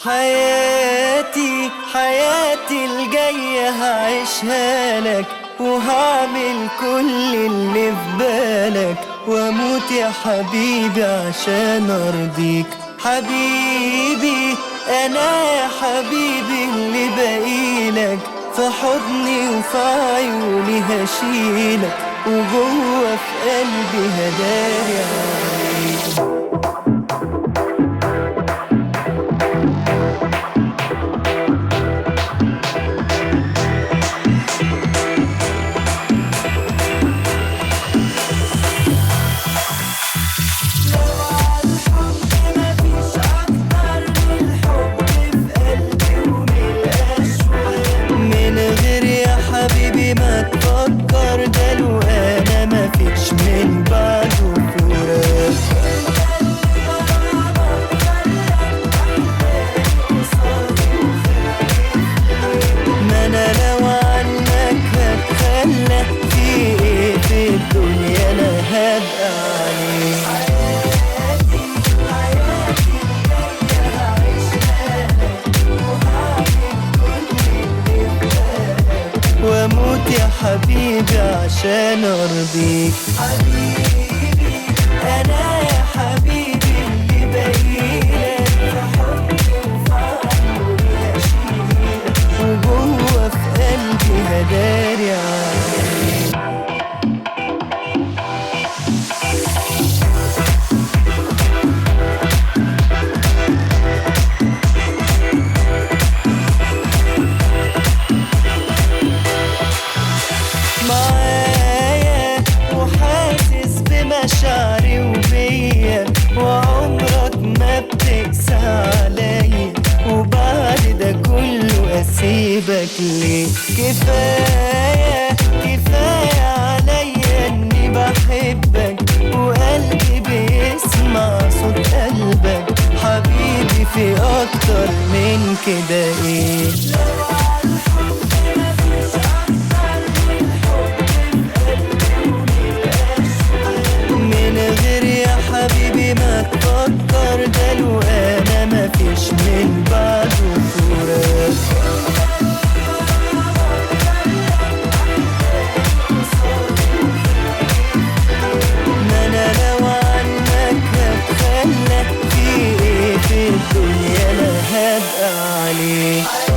حياتي حياتي الجاية هعيشها لك، وهعمل كل اللي في بالك، واموت يا حبيبي عشان ارضيك. حبيبي انا يا حبيبي اللي باقيلك، في حضني وفي عيوني هشيلك، وجوه في قلبي هداري عليك. ما تفكر ده لو انا مفيش من بعده فراق. ما انا لو عنك هتخلى، في ايه في الدنيا انا هبقى عليك. واموت يا حبيبي عشان ارضيك. حبيبي انا يا حبيبي اللي باقيلك، في حضني وفي عيوني هشيلك، وجوه في قلبي هداري عليك. معايا وحاسس بمشاعري وبيا، وعمرك ما بتقسى عليا، وبعد ده كله اسيبك ليه؟ كفاية كفاية عليا اني بحبك، وقلبي بيسمع صوت قلبك. حبيبي في اكتر من كده ايه؟ حبيبي ما تفكر ده لو انا مفيش من بعده فراق. ما انا لو عنك هتخلى، في ايه في الدنيا انا هبقى عليك.